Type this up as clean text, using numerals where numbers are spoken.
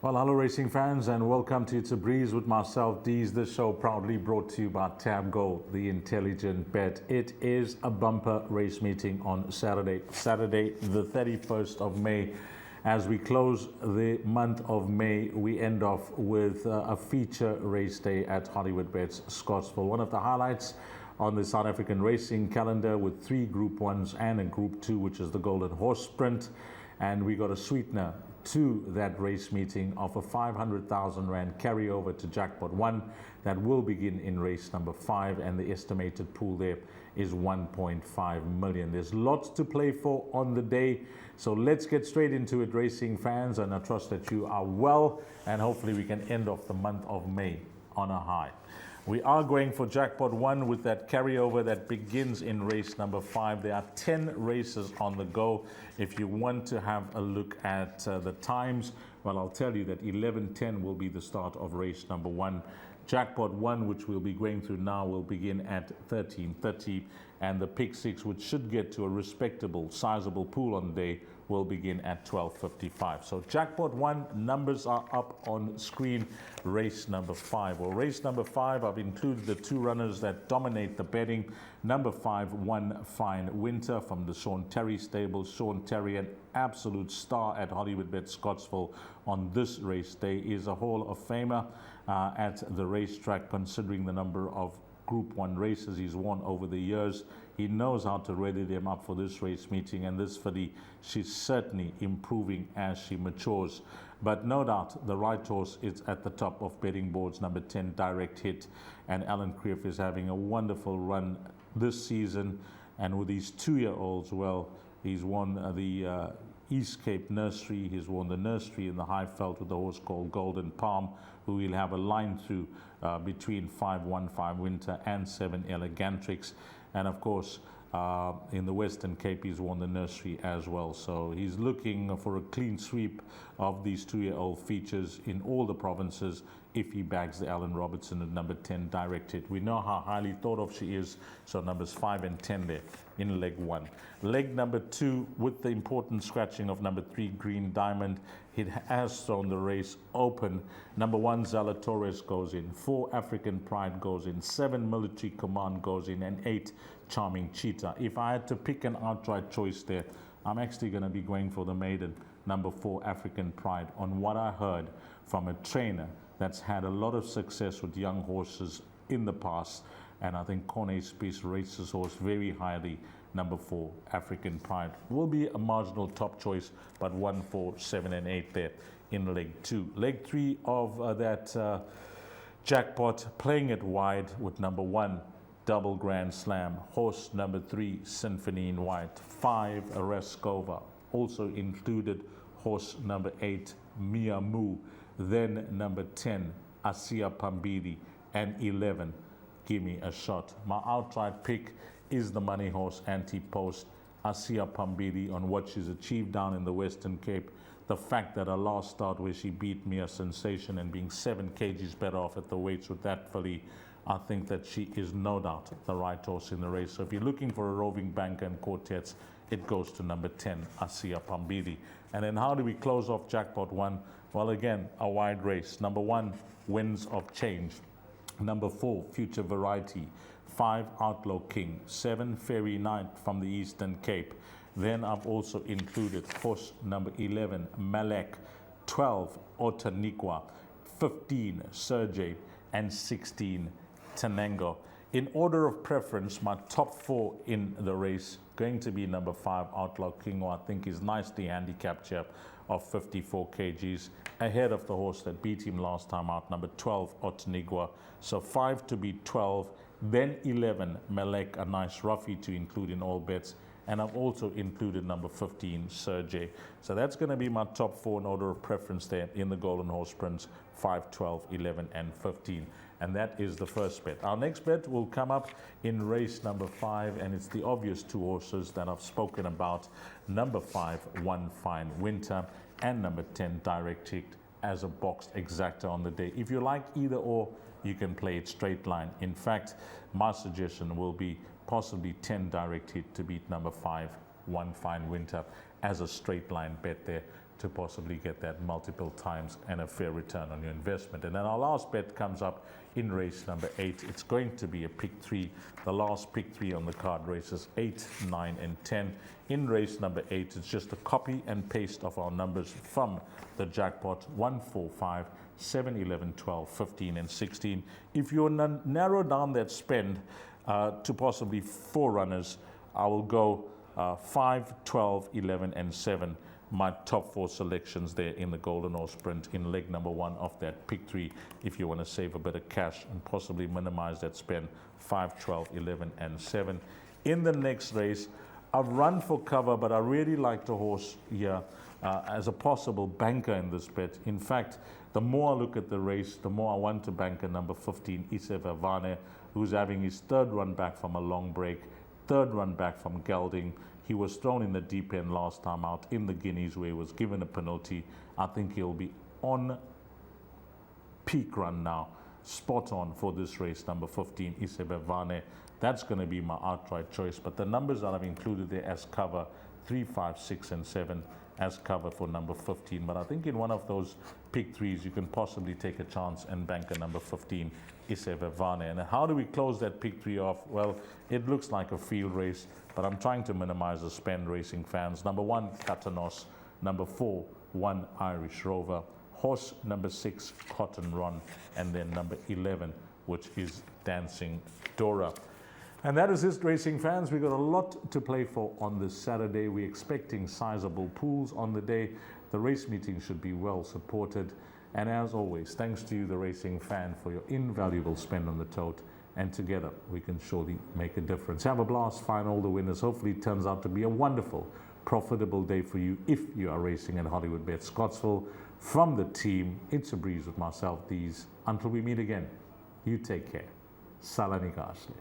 Well, hello racing fans and welcome to It's a Breeze with myself, Deez. This show proudly brought to you by Tab Gold, the intelligent bet. It is a bumper race meeting on Saturday the 31st of May. As we close the month of May, we end off with a feature race day at Hollywoodbets Scottsville. One of the highlights on the South African racing calendar with 3 Group 1s and a Group 2, which is the Golden Horse Sprint. And we got a sweetener to that race meeting of a 500,000 Rand carryover to Jackpot 1 that will begin in race number 5, and the estimated pool there is 1.5 million. There's lots to play for on the day, so let's get straight into it, racing fans, and I trust that you are well, and hopefully we can end off the month of May on a high. We are going for Jackpot 1 with that carryover that begins in race number 5. There are 10 races on the go. If you want to have a look at the times, well, I'll tell you that 11:10 will be the start of race number 1. Jackpot 1, which we'll be going through now, will begin at 13:30, and the Pick 6, which should get to a respectable, sizable pool on the day, will begin at 12:55. So Jackpot 1 numbers are up on screen. Race number 5. Well, race number 5, I've included the 2 runners that dominate the betting. Number 5, One Fine Winter from the Sean Terry stable. Sean Terry, an absolute star at Hollywoodbets Scottsville on this race day, is a Hall of Famer at the racetrack, considering the number of Group 1 races he's won over the years. He knows how to ready them up for this race meeting, and this filly, she's certainly improving as she matures. But no doubt, the right horse is at the top of betting boards. Number 10, Direct Hit, and Alan Creef is having a wonderful run this season, and with these 2-year-olds, well, he's won the East Cape Nursery, he's won the Nursery in the Highveld with a horse called Golden Palm, who will have a line through between 5 One Fine Winter and 7 Elegantrix. And of course, in the Western Cape, he's won the Nursery as well. So he's looking for a clean sweep of these 2-year-old features in all the provinces if he bags the Alan Robertson at number 10, Direct Hit. We know how highly thought of she is, so numbers 5 and 10 there in leg 1. Leg number 2, with the important scratching of number 3, Green Diamond, it has thrown the race open. Number 1, Zala Torres goes in, 4, African Pride goes in, 7, Military Command goes in, and 8, Charming Cheetah. If I had to pick an outright choice there, I'm actually going to be going for the maiden, number 4, African Pride, on what I heard from a trainer that's had a lot of success with young horses in the past, and I think Corne Spies rates this horse very highly. Number 4, African Pride will be a marginal top choice, but 1, 4, 7, and 8 there in leg 2. Leg 3 of that Jackpot, playing it wide with number 1, Double Grand Slam, horse number 3, Symphony in White, 5, Raskova, also included horse number 8, Mia Moo, then number 10, Asia Pambili, and 11, Gimme a Shot. My outright pick is the money horse Anti-Post, Asia Pambili, on what she's achieved down in the Western Cape. The fact that her last start where she beat Mia Sensation and being 7 kgs better off at the weights with that filly, I think that she is no doubt the right horse in the race. So if you're looking for a roving banker and quartets, it goes to number 10, Asia Pambili. And then how do we close off Jackpot 1? Well, again, a wide race. Number 1, Winds of Change. Number 4, Future Variety. 5, Outlaw King. 7, Fairy Knight from the Eastern Cape. Then I've also included horse number 11, Malek. 12, Otaniqua. 15, Sergey. And 16, Tenango. In order of preference, my top 4 in the race going to be number 5, Outlaw King, who I think is nicely handicapped here of 54 kgs, ahead of the horse that beat him last time out, number 12, Otaniqua. So 5 to beat 12, then 11, Malek, a nice roughie to include in all bets. And I've also included number 15, Sergey. So that's going to be my top 4 in order of preference there in the Golden Horse Sprints, 5, 12, 11, and 15. And that is the first bet. Our next bet will come up in race number 5, and it's the obvious 2 horses that I've spoken about. Number 5, One Fine Winter, and number 10, Direct Hit, as a boxed exacta on the day. If you like either or, you can play it straight line. In fact, my suggestion will be possibly 10 Direct Hit to beat number 5, One Fine Winter, as a straight line bet there. to possibly get that multiple times and a fair return on your investment. And then our last bet comes up in race number 8. It's going to be a pick 3. The last pick 3 on the card, races 8, 9, and 10. In race number 8, it's just a copy and paste of our numbers from the jackpot: 1, 4, 5, 7, 11, 12, 15, and 16. If you narrow down that spend to possibly 4 runners, I will go 5, 12, 11, and 7. My top 4 selections there in the Golden Horse Sprint in leg number 1 of that pick 3. If you want to save a bit of cash and possibly minimize that spend, 5, 12, 11, and 7. In the next race, I've run for cover, but I really like the horse here as a possible banker in this bet. In fact, the more I look at the race, the more I want to bank a number 15, Isevavane, who's having his 3rd run back from a long break, 3rd run back from gelding. He was thrown in the deep end last time out in the Guineas, where he was given a penalty. I think he'll be on peak run now, spot on for this race, number 15, Isebevane. That's going to be my outright choice. But the numbers that I've included there as cover, 3, 5, 6, and 7, as cover for number 15. But I think in one of those pick 3s, you can possibly take a chance and bank a number 15, Isebevane. And how do we close that pick 3 off? Well, it looks like a field race, but I'm trying to minimize the spend, racing fans. Number 1, Katanos. Number 4, 1, Irish Rover. Horse number 6, Cotton Run. And then number 11, which is Dancing Dora. And that is it, racing fans. We've got a lot to play for on this Saturday. We're expecting sizable pools on the day. The race meeting should be well supported. And as always, thanks to you, the racing fan, for your invaluable spend on the tote. And together, we can surely make a difference. Have a blast, find all the winners. Hopefully it turns out to be a wonderful, profitable day for you if you are racing at Hollywoodbets Scottsville. From the team, it's a breeze with myself, Deez. Until we meet again, you take care. Salani Gashle.